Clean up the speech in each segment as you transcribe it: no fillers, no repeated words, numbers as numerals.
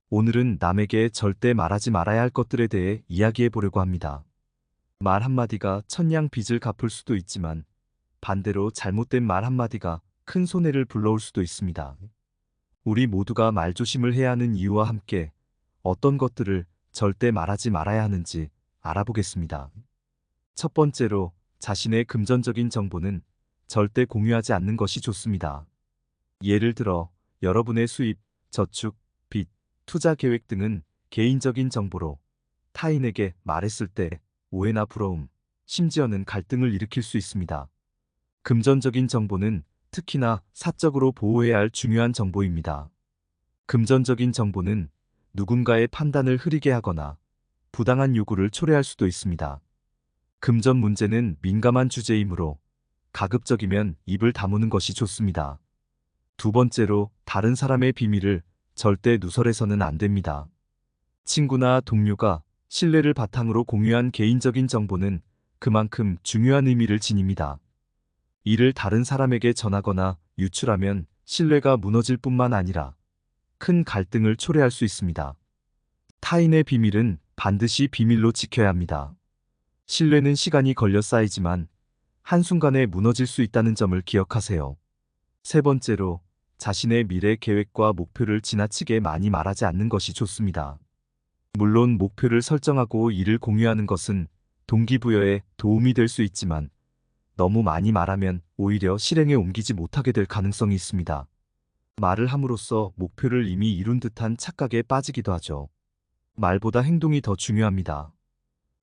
오늘은 남에게 절대 말하지 말아야 할 것들에 대해 이야기해 보려고 합니다. 말 한마디가 천냥 빚을 갚을 수도 있지만 반대로 잘못된 말 한마디가 큰 손해를 불러올 수도 있습니다. 우리 모두가 말조심을 해야 하는 이유와 함께 어떤 것들을 절대 말하지 말아야 하는지 알아보겠습니다. 첫 번째로 자신의 금전적인 정보는 절대 공유하지 않는 것이 좋습니다. 예를 들어 여러분의 수입, 저축, 빚, 투자 계획 등은 개인적인 정보로 타인에게 말했을 때 오해나 부러움, 심지어는 갈등을 일으킬 수 있습니다. 금전적인 정보는 특히나 사적으로 보호해야 할 중요한 정보입니다. 금전적인 정보는 누군가의 판단을 흐리게 하거나 부당한 요구를 초래할 수도 있습니다. 금전 문제는 민감한 주제이므로 가급적이면 입을 다무는 것이 좋습니다. 두 번째로 다른 사람의 비밀을 절대 누설해서는 안 됩니다. 친구나 동료가 신뢰를 바탕으로 공유한 개인적인 정보는 그만큼 중요한 의미를 지닙니다. 이를 다른 사람에게 전하거나 유출하면 신뢰가 무너질 뿐만 아니라 큰 갈등을 초래할 수 있습니다. 타인의 비밀은 반드시 비밀로 지켜야 합니다. 신뢰는 시간이 걸려 쌓이지만 한순간에 무너질 수 있다는 점을 기억하세요. 세 번째로 자신의 미래 계획과 목표를 지나치게 많이 말하지 않는 것이 좋습니다. 물론 목표를 설정하고 이를 공유하는 것은 동기부여에 도움이 될 수 있지만 너무 많이 말하면 오히려 실행에 옮기지 못하게 될 가능성이 있습니다. 말을 함으로써 목표를 이미 이룬 듯한 착각에 빠지기도 하죠. 말보다 행동이 더 중요합니다.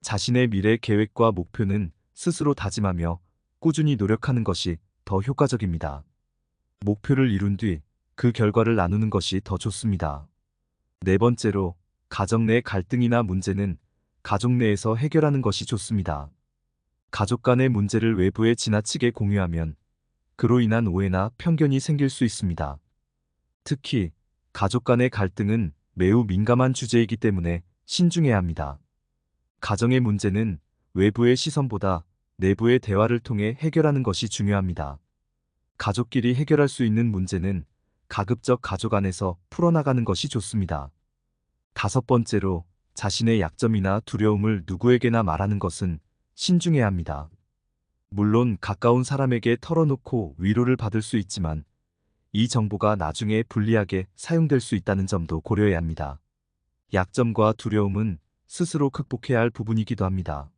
자신의 미래 계획과 목표는 스스로 다짐하며 꾸준히 노력하는 것이 더 효과적입니다. 목표를 이룬 뒤 그 결과를 나누는 것이 더 좋습니다. 네 번째로 가정 내 갈등이나 문제는 가족 내에서 해결하는 것이 좋습니다. 가족 간의 문제를 외부에 지나치게 공유하면 그로 인한 오해나 편견이 생길 수 있습니다. 특히 가족 간의 갈등은 매우 민감한 주제이기 때문에 신중해야 합니다. 가정의 문제는 외부의 시선보다 내부의 대화를 통해 해결하는 것이 중요합니다. 가족끼리 해결할 수 있는 문제는 가급적 가족 안에서 풀어나가는 것이 좋습니다. 다섯 번째로 자신의 약점이나 두려움을 누구에게나 말하는 것은 신중해야 합니다. 물론 가까운 사람에게 털어놓고 위로를 받을 수 있지만 이 정보가 나중에 불리하게 사용될 수 있다는 점도 고려해야 합니다. 약점과 두려움은 스스로 극복해야 할 부분이기도 합니다.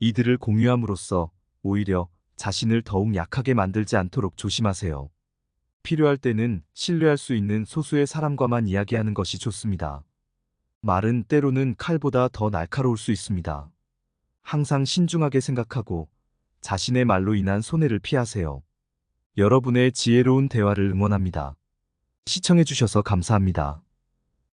이들을 공유함으로써 오히려 자신을 더욱 약하게 만들지 않도록 조심하세요. 필요할 때는 신뢰할 수 있는 소수의 사람과만 이야기하는 것이 좋습니다. 말은 때로는 칼보다 더 날카로울 수 있습니다. 항상 신중하게 생각하고 자신의 말로 인한 손해를 피하세요. 여러분의 지혜로운 대화를 응원합니다. 시청해주셔서 감사합니다.